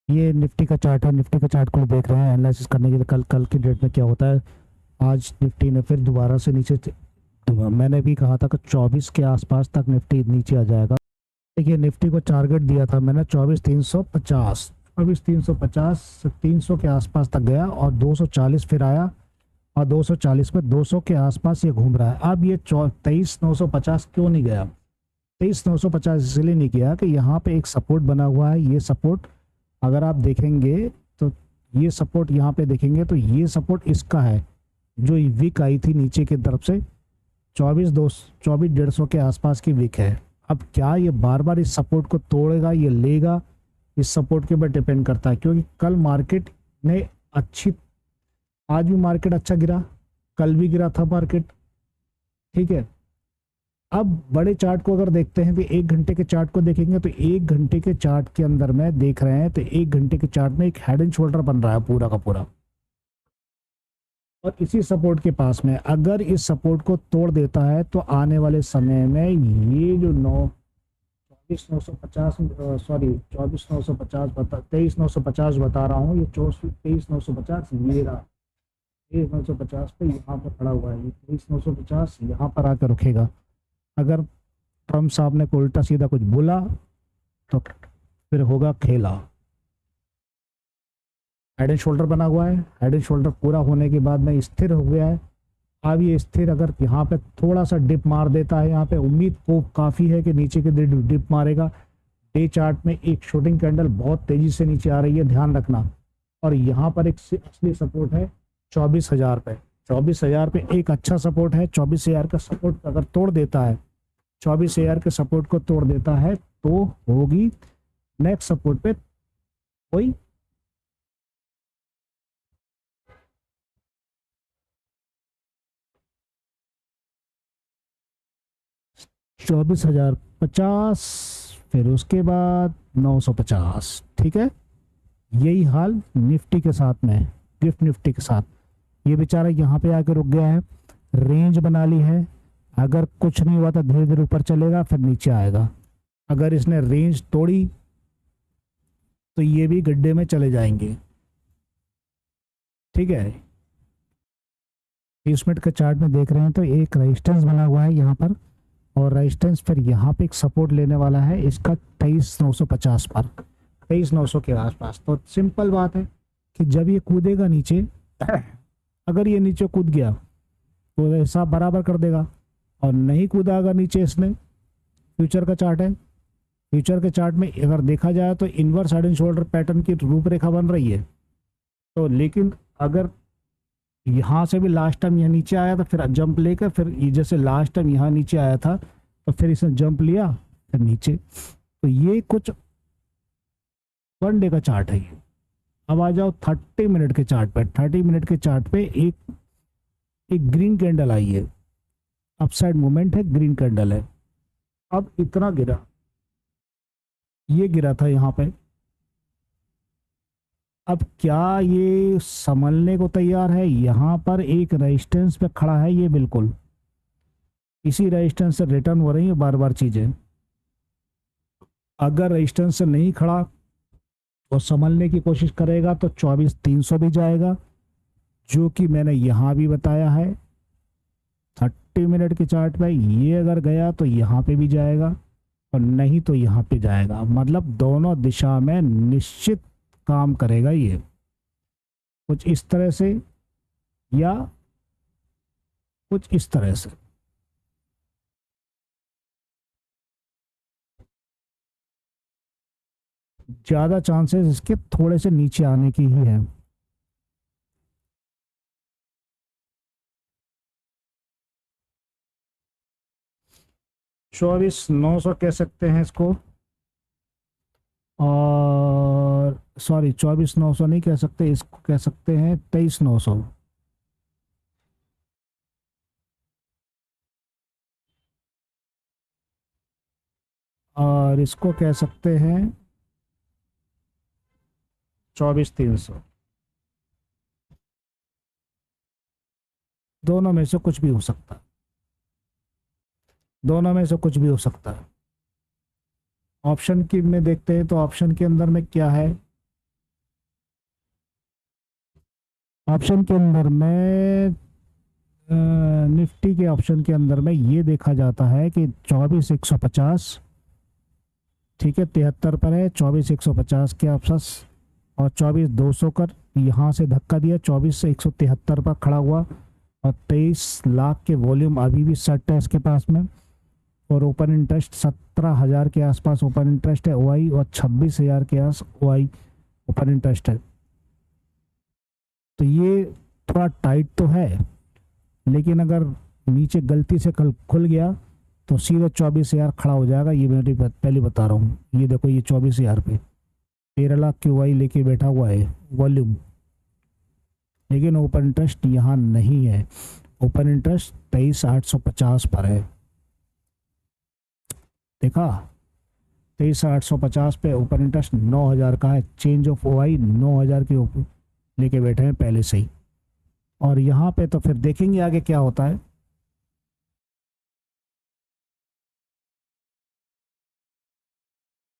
ये निफ्टी का चार्ट है। निफ्टी का चार्ट को देख रहे हैं एनालिसिस करने के लिए कल कल की डेट में क्या होता है। आज निफ्टी ने फिर दोबारा से नीचे मैंने भी कहा था कि 24 के आसपास तक निफ्टी नीचे आ जाएगा। देखिए निफ्टी को टारगेट दिया था मैंने 24,350, 24,350 300 के आसपास तक गया और 240 फिर आया और 240 पे 200 के आसपास ये घूम रहा है। अब ये 23,950 क्यों नहीं गया? 23,950 इसलिए नहीं गया कि यहाँ पे एक सपोर्ट बना हुआ है। ये सपोर्ट अगर आप देखेंगे तो ये सपोर्ट यहाँ पे देखेंगे तो ये सपोर्ट इसका है जो वीक आई थी नीचे की तरफ से 24,150 के आसपास की वीक है। अब क्या ये बार बार इस सपोर्ट को तोड़ेगा, ये लेगा, इस सपोर्ट के ऊपर डिपेंड करता है। क्योंकि कल मार्केट ने अच्छी, आज भी मार्केट अच्छा गिरा, कल भी गिरा था मार्केट, ठीक है। अब बड़े चार्ट को अगर देखते हैं तो एक घंटे के चार्ट को देखेंगे तो एक घंटे के चार्ट के अंदर में देख रहे हैं तो एक घंटे के चार्ट में एक हेड एंड शोल्डर बन रहा है पूरा का पूरा। और इसी सपोर्ट के पास में अगर इस सपोर्ट को तोड़ देता है तो आने वाले समय में ये जो 24,950 सॉरी 24,950 बता 23,950 बता रहा हूँ, ये 23,950 ये रहा। 23,950 पे यहाँ पर खड़ा हुआ है, ये 23,950 यहाँ पर आकर रुकेगा। अगर ट्रम्प साहब ने कोई उल्टा सीधा कुछ बोला तो फिर होगा खेला। हेड एंड शोल्डर बना हुआ है, हेड एंड शोल्डर पूरा होने के बाद में स्थिर हो गया है। अब ये स्थिर अगर यहाँ पे थोड़ा सा डिप मार देता है, यहाँ पे उम्मीद को काफ़ी है कि नीचे के डिप मारेगा। डे चार्ट में एक शूटिंग कैंडल बहुत तेजी से नीचे आ रही है, ध्यान रखना। और यहाँ पर एक असली सपोर्ट है 24,000 पे। 24,000 पे एक अच्छा सपोर्ट है। 24,000 का सपोर्ट अगर तोड़ देता है, 24,000 के सपोर्ट को तोड़ देता है तो होगी नेक्स्ट सपोर्ट पे कोई 24,050, फिर उसके बाद 950, ठीक है। यही हाल निफ्टी के साथ में है, गिफ्ट निफ्टी के साथ। ये बेचारा यहाँ पे आके रुक गया है, रेंज बना ली है। अगर कुछ नहीं हुआ तो धीरे धीरे ऊपर चलेगा फिर नीचे आएगा। अगर इसने रेंज तोड़ी तो ये भी गड्ढे में चले जाएंगे, ठीक है। 20 मिनट के चार्ट में देख रहे हैं तो एक रेजिस्टेंस बना हुआ है यहाँ पर और रेजिस्टेंस फिर यहाँ पे एक सपोर्ट लेने वाला है इसका 23,950 पर, 23,900 के आसपास। तो सिंपल बात है कि जब ये कूदेगा नीचे, अगर ये नीचे कूद गया तो हिसाब बराबर कर देगा, और नहीं कूदा अगर नीचे इसने, फ्यूचर का चार्ट है, फ्यूचर के चार्ट में अगर देखा जाए तो inverse head and shoulder pattern की रूपरेखा बन रही है। तो लेकिन अगर यहाँ से भी लास्ट टाइम यहाँ नीचे आया तो फिर जंप लेकर फिर जैसे लास्ट टाइम यहाँ नीचे आया था तो फिर इसने जंप लिया फिर नीचे। तो ये कुछ 1 डे का चार्ट है ये। अब आ जाओ 30 मिनट के चार्ट पे। 30 मिनट के चार्ट पे एक एक ग्रीन कैंडल आई है, अपसाइड मूवमेंट है, ग्रीन कैंडल है। अब इतना गिरा, ये गिरा था यहाँ पे। अब क्या ये संभलने को तैयार है? यहाँ पर एक रेजिस्टेंस पे खड़ा है ये, बिल्कुल इसी रेजिस्टेंस से रिटर्न हो रही है बार बार चीजें। अगर रेजिस्टेंस से नहीं खड़ा तो संभलने की कोशिश करेगा तो 24,300 भी जाएगा, जो कि मैंने यहाँ भी बताया है। 30 मिनट के चार्ट पे ये अगर गया तो यहाँ पे भी जाएगा और नहीं तो यहाँ पे जाएगा। मतलब दोनों दिशा में निश्चित काम करेगा ये, कुछ इस तरह से या कुछ इस तरह से। ज्यादा चांसेस इसके थोड़े से नीचे आने की ही है। चौबीस नौ सौ कह सकते हैं इसको, और सॉरी 24,900 नहीं कह सकते, इसको कह सकते हैं 23,900। और इसको कह सकते हैं 24,300। दोनों में से कुछ भी हो सकता है, दोनों में से कुछ भी हो सकता है। ऑप्शन की में देखते हैं तो ऑप्शन के अंदर में क्या है, ऑप्शन के अंदर में निफ्टी के ऑप्शन के अंदर में ये देखा जाता है कि 24,150, ठीक है, 73 पर है, 24,150 के आसपास, और 24,200 कर यहाँ से धक्का दिया, 24,173 पर खड़ा हुआ, और 23 लाख के वॉल्यूम अभी भी सेट है इसके पास में, और ओपन इंटरेस्ट 17,000 के आसपास ओपन इंटरेस्ट है ओआई, और 26,000 के आस ओआई ओपन इंटरेस्ट है। तो ये थोड़ा टाइट तो है, लेकिन अगर नीचे गलती से कल खुल गया तो सीधे 24,000 खड़ा हो जाएगा। ये मेरी पहले बता रहा हूँ। ये देखो, ये 24,000 पे 13 लाख की ओआई लेके बैठा हुआ है वॉल्यूम, लेकिन ओपन इंटरेस्ट यहाँ नहीं है। ओपन इंटरेस्ट 23,850 पर है, देखा, 23,850 पे ओपन इंटरेस्ट 9,000 का है। चेंज ऑफ ओआई 9,000 के ऊपर लेके बैठे हैं पहले से ही। और यहाँ पे तो फिर देखेंगे आगे क्या होता है।